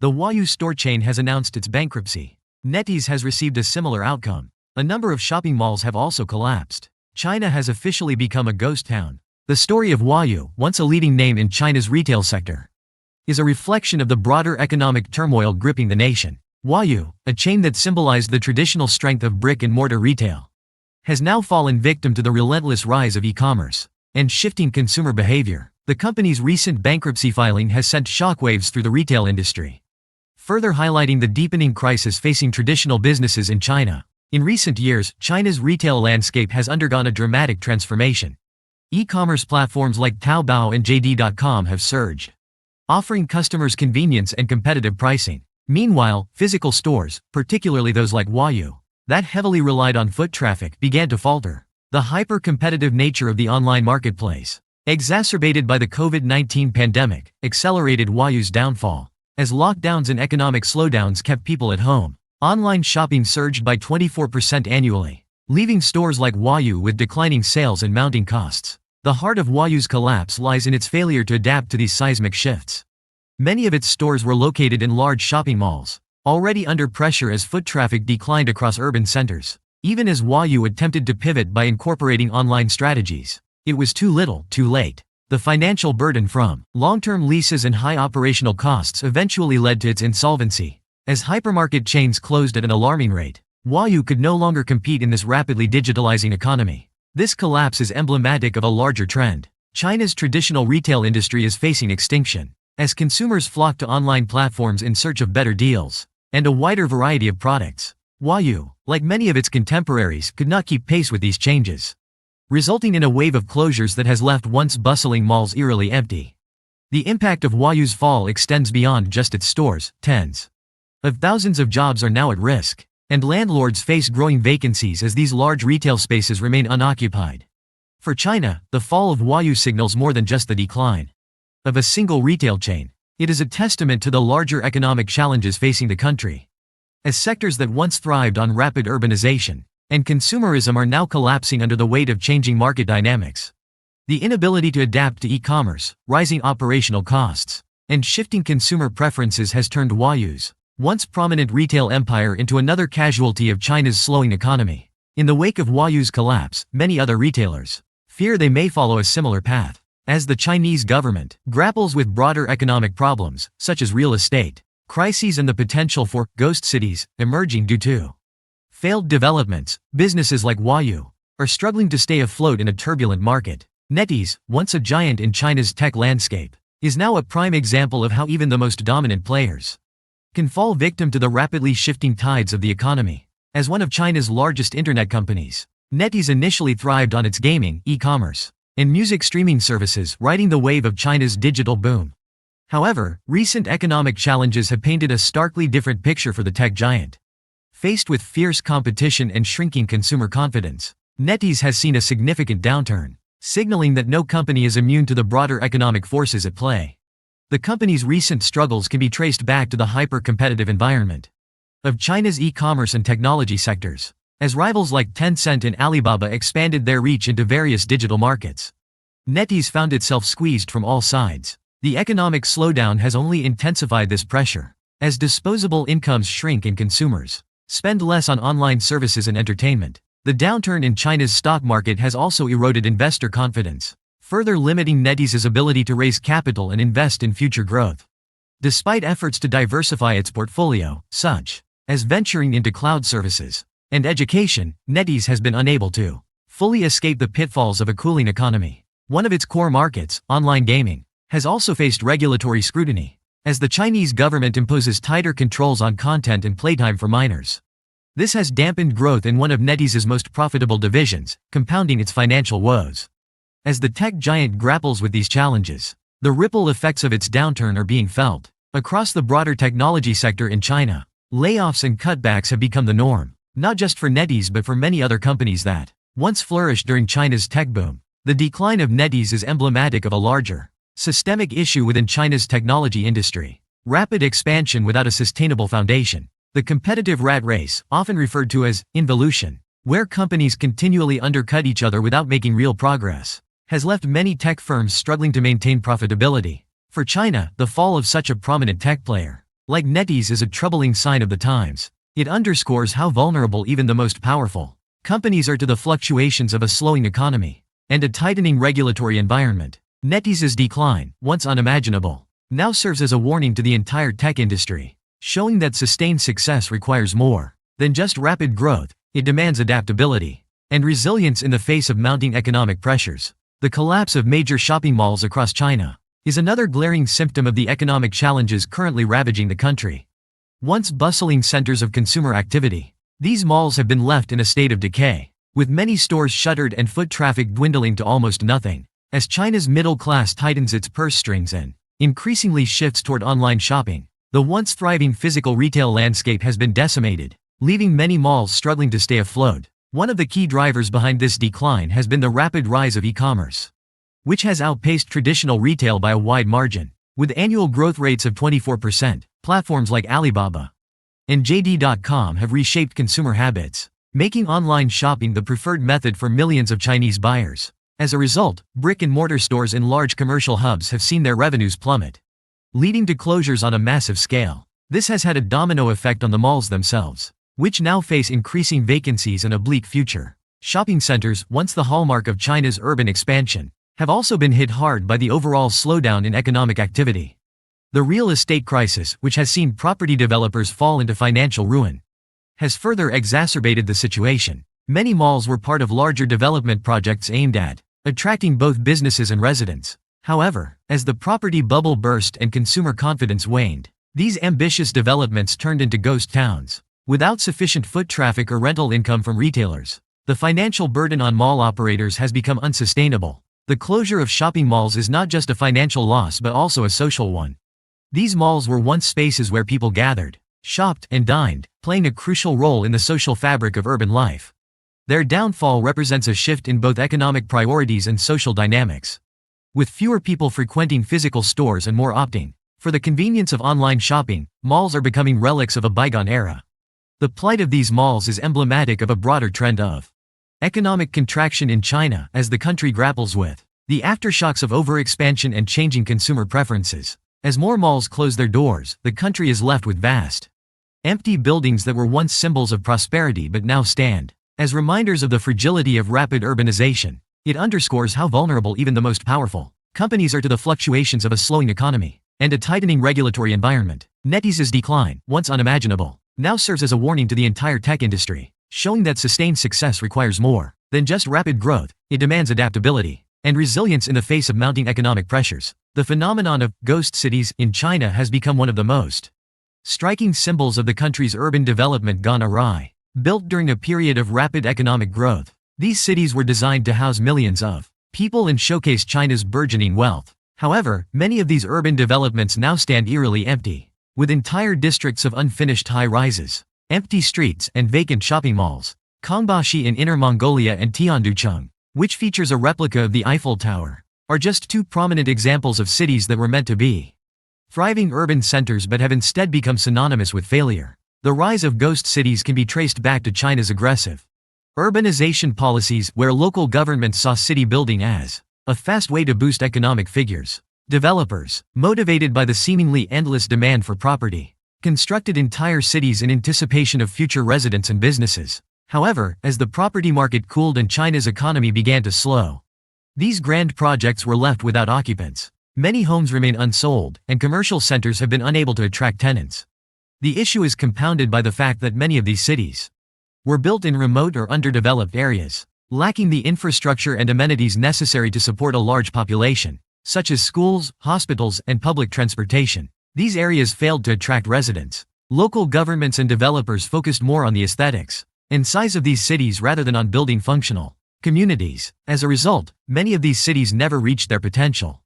The Huayu store chain has announced its bankruptcy. NetEase has received a similar outcome. A number of shopping malls have also collapsed. China has officially become a ghost town. The story of Huayu, once a leading name in China's retail sector, is a reflection of the broader economic turmoil gripping the nation. Huayu, a chain that symbolized the traditional strength of brick-and-mortar retail, has now fallen victim to the relentless rise of e-commerce and shifting consumer behavior. The company's recent bankruptcy filing has sent shockwaves through the retail industry, further highlighting the deepening crisis facing traditional businesses in China. In recent years, China's retail landscape has undergone a dramatic transformation. E-commerce platforms like Taobao and JD.com have surged, offering customers convenience and competitive pricing. Meanwhile, physical stores, particularly those like Huayu, that heavily relied on foot traffic, began to falter. The hyper-competitive nature of the online marketplace, exacerbated by the COVID-19 pandemic, accelerated Huayu's downfall. As lockdowns and economic slowdowns kept people at home, online shopping surged by 24% annually, leaving stores like Huayu with declining sales and mounting costs. The heart of Huayu's collapse lies in its failure to adapt to these seismic shifts. Many of its stores were located in large shopping malls, already under pressure as foot traffic declined across urban centers. Even as Huayu attempted to pivot by incorporating online strategies, it was too little, too late. The financial burden from long-term leases and high operational costs eventually led to its insolvency. As hypermarket chains closed at an alarming rate, Huayu could no longer compete in this rapidly digitalizing economy. This collapse is emblematic of a larger trend. China's traditional retail industry is facing extinction, as consumers flock to online platforms in search of better deals and a wider variety of products. Huayu, like many of its contemporaries, could not keep pace with these changes, resulting in a wave of closures that has left once bustling malls eerily empty. The impact of Huayu's fall extends beyond just its stores. Tens of thousands of jobs are now at risk, and landlords face growing vacancies as these large retail spaces remain unoccupied. For China, the fall of Huayu signals more than just the decline of a single retail chain. It is a testament to the larger economic challenges facing the country, as sectors that once thrived on rapid urbanization and consumerism are now collapsing under the weight of changing market dynamics. The inability to adapt to e-commerce, rising operational costs, and shifting consumer preferences has turned Huayu's once prominent retail empire into another casualty of China's slowing economy. In the wake of Huayu's collapse, many other retailers fear they may follow a similar path. As the Chinese government grapples with broader economic problems, such as real estate crises and the potential for ghost cities emerging due to failed developments, businesses like Huayu are struggling to stay afloat in a turbulent market. NetEase, once a giant in China's tech landscape, is now a prime example of how even the most dominant players can fall victim to the rapidly shifting tides of the economy. As one of China's largest internet companies, NetEase initially thrived on its gaming, e-commerce, and music streaming services, riding the wave of China's digital boom. However, recent economic challenges have painted a starkly different picture for the tech giant. Faced with fierce competition and shrinking consumer confidence, NetEase has seen a significant downturn, signaling that no company is immune to the broader economic forces at play. The company's recent struggles can be traced back to the hyper-competitive environment of China's e-commerce and technology sectors, as rivals like Tencent and Alibaba expanded their reach into various digital markets. NetEase found itself squeezed from all sides. The economic slowdown has only intensified this pressure, as disposable incomes shrink and consumers spend less on online services and entertainment. The downturn in China's stock market has also eroded investor confidence, further limiting NetEase's ability to raise capital and invest in future growth. Despite efforts to diversify its portfolio, such as venturing into cloud services and education, NetEase has been unable to fully escape the pitfalls of a cooling economy. One of its core markets, online gaming, has also faced regulatory scrutiny, as the Chinese government imposes tighter controls on content and playtime for minors. This has dampened growth in one of NetEase's most profitable divisions, compounding its financial woes. As the tech giant grapples with these challenges, the ripple effects of its downturn are being felt across the broader technology sector in China. Layoffs and cutbacks have become the norm, not just for NetEase but for many other companies that once flourished during China's tech boom. The decline of NetEase is emblematic of a larger, systemic issue within China's technology industry: rapid expansion without a sustainable foundation. The competitive rat race, often referred to as involution, where companies continually undercut each other without making real progress, has left many tech firms struggling to maintain profitability. For China, the fall of such a prominent tech player Like NetEase is a troubling sign of the times. It underscores how vulnerable even the most powerful companies are to the fluctuations of a slowing economy and a tightening regulatory environment. NetEase's decline, once unimaginable, now serves as a warning to the entire tech industry, showing that sustained success requires more than just rapid growth. It demands adaptability and resilience in the face of mounting economic pressures. The collapse of major shopping malls across China is another glaring symptom of the economic challenges currently ravaging the country. Once bustling centers of consumer activity, these malls have been left in a state of decay, with many stores shuttered and foot traffic dwindling to almost nothing. As China's middle class tightens its purse strings and increasingly shifts toward online shopping, the once thriving physical retail landscape has been decimated, leaving many malls struggling to stay afloat. One of the key drivers behind this decline has been the rapid rise of e-commerce, which has outpaced traditional retail by a wide margin. With annual growth rates of 24%, platforms like Alibaba and JD.com have reshaped consumer habits, making online shopping the preferred method for millions of Chinese buyers. As a result, brick-and-mortar stores in large commercial hubs have seen their revenues plummet, leading to closures on a massive scale. This has had a domino effect on the malls themselves, which now face increasing vacancies and a bleak future. Shopping centers, once the hallmark of China's urban expansion, have also been hit hard by the overall slowdown in economic activity. The real estate crisis, which has seen property developers fall into financial ruin, has further exacerbated the situation. Many malls were part of larger development projects aimed at attracting both businesses and residents. However, as the property bubble burst and consumer confidence waned, these ambitious developments turned into ghost towns. Without sufficient foot traffic or rental income from retailers, the financial burden on mall operators has become unsustainable. The closure of shopping malls is not just a financial loss but also a social one. These malls were once spaces where people gathered, shopped, and dined, playing a crucial role in the social fabric of urban life. Their downfall represents a shift in both economic priorities and social dynamics. With fewer people frequenting physical stores and more opting for the convenience of online shopping, malls are becoming relics of a bygone era. The plight of these malls is emblematic of a broader trend of economic contraction in China as the country grapples with the aftershocks of overexpansion and changing consumer preferences. As more malls close their doors, the country is left with vast, empty buildings that were once symbols of prosperity but now stand as reminders of the fragility of rapid urbanization. It underscores how vulnerable even the most powerful companies are to the fluctuations of a slowing economy and a tightening regulatory environment. NetEase's decline, once unimaginable, now serves as a warning to the entire tech industry, showing that sustained success requires more than just rapid growth. It demands adaptability and resilience in the face of mounting economic pressures. The phenomenon of ghost cities in China has become one of the most striking symbols of the country's urban development gone awry. Built during a period of rapid economic growth, these cities were designed to house millions of people and showcase China's burgeoning wealth. However, many of these urban developments now stand eerily empty, with entire districts of unfinished high-rises, empty streets, and vacant shopping malls. Kangbashi in Inner Mongolia and Tianducheng, which features a replica of the Eiffel Tower, are just two prominent examples of cities that were meant to be thriving urban centers but have instead become synonymous with failure. The rise of ghost cities can be traced back to China's aggressive urbanization policies, where local governments saw city building as a fast way to boost economic figures. Developers, motivated by the seemingly endless demand for property, constructed entire cities in anticipation of future residents and businesses. However, as the property market cooled and China's economy began to slow, these grand projects were left without occupants. Many homes remain unsold, and commercial centers have been unable to attract tenants. The issue is compounded by the fact that many of these cities were built in remote or underdeveloped areas, lacking the infrastructure and amenities necessary to support a large population, such as schools, hospitals, and public transportation. These areas failed to attract residents. Local governments and developers focused more on the aesthetics and size of these cities rather than on building functional communities. As a result, many of these cities never reached their potential,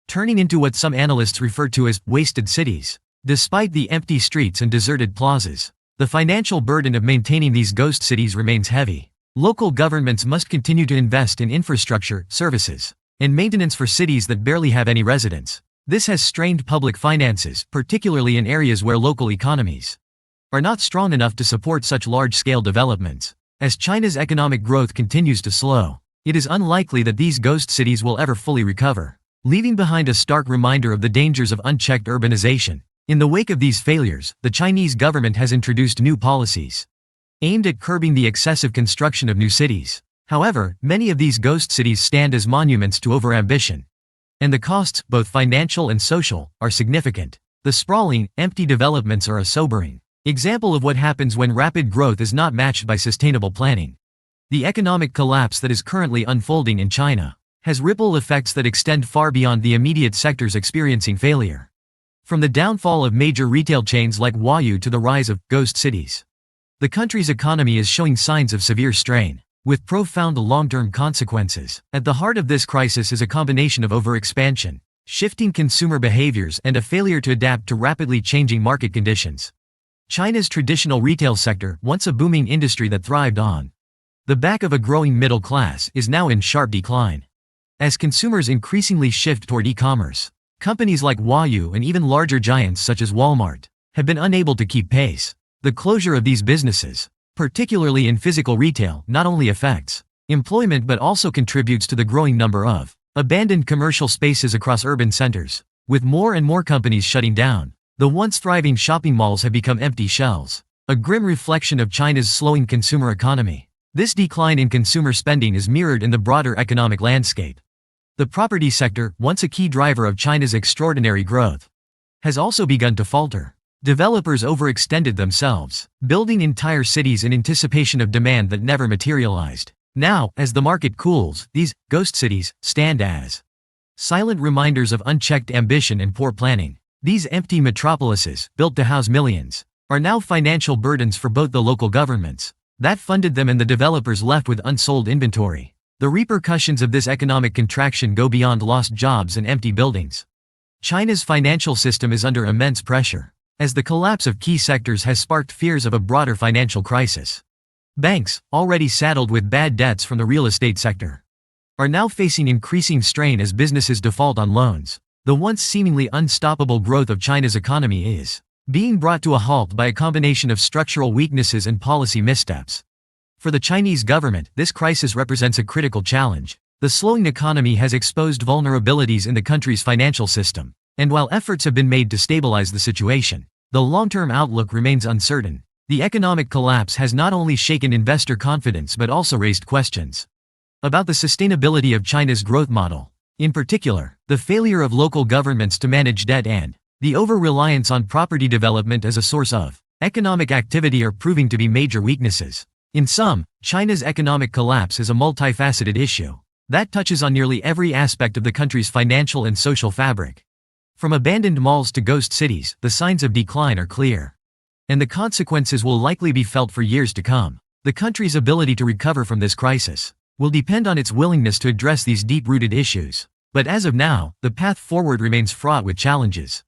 turning into what some analysts refer to as wasted cities. Despite the empty streets and deserted plazas, the financial burden of maintaining these ghost cities remains heavy. Local governments must continue to invest in infrastructure, services, and maintenance for cities that barely have any residents. This has strained public finances, particularly in areas where local economies are not strong enough to support such large-scale developments. As China's economic growth continues to slow, it is unlikely that these ghost cities will ever fully recover, leaving behind a stark reminder of the dangers of unchecked urbanization. In the wake of these failures, the Chinese government has introduced new policies aimed at curbing the excessive construction of new cities. However, many of these ghost cities stand as monuments to overambition, and the costs, both financial and social, are significant. The sprawling, empty developments are a sobering example of what happens when rapid growth is not matched by sustainable planning. The economic collapse that is currently unfolding in China has ripple effects that extend far beyond the immediate sectors experiencing failure. From the downfall of major retail chains like Huayu to the rise of ghost cities, the country's economy is showing signs of severe strain, with profound long-term consequences. At the heart of this crisis is a combination of overexpansion, shifting consumer behaviors, and a failure to adapt to rapidly changing market conditions. China's traditional retail sector, once a booming industry that thrived on the back of a growing middle class, is now in sharp decline. As consumers increasingly shift toward e-commerce, companies like Huayu and even larger giants such as Walmart have been unable to keep pace. The closure of these businesses, particularly in physical retail, not only affects employment but also contributes to the growing number of abandoned commercial spaces across urban centers. With more and more companies shutting down, the once thriving shopping malls have become empty shells, a grim reflection of China's slowing consumer economy. This decline in consumer spending is mirrored in the broader economic landscape. The property sector, once a key driver of China's extraordinary growth, has also begun to falter. Developers overextended themselves, building entire cities in anticipation of demand that never materialized. Now, as the market cools, these ghost cities stand as silent reminders of unchecked ambition and poor planning. These empty metropolises, built to house millions, are now financial burdens for both the local governments that funded them and the developers left with unsold inventory. The repercussions of this economic contraction go beyond lost jobs and empty buildings. China's financial system is under immense pressure, as the collapse of key sectors has sparked fears of a broader financial crisis. Banks, already saddled with bad debts from the real estate sector, are now facing increasing strain as businesses default on loans. The once seemingly unstoppable growth of China's economy is being brought to a halt by a combination of structural weaknesses and policy missteps. For the Chinese government, this crisis represents a critical challenge. The slowing economy has exposed vulnerabilities in the country's financial system, and while efforts have been made to stabilize the situation, the long-term outlook remains uncertain. The economic collapse has not only shaken investor confidence but also raised questions about the sustainability of China's growth model. In particular, the failure of local governments to manage debt and the over-reliance on property development as a source of economic activity are proving to be major weaknesses. In sum, China's economic collapse is a multifaceted issue that touches on nearly every aspect of the country's financial and social fabric. From abandoned malls to ghost cities, the signs of decline are clear, and the consequences will likely be felt for years to come. The country's ability to recover from this crisis will depend on its willingness to address these deep-rooted issues. But as of now, the path forward remains fraught with challenges.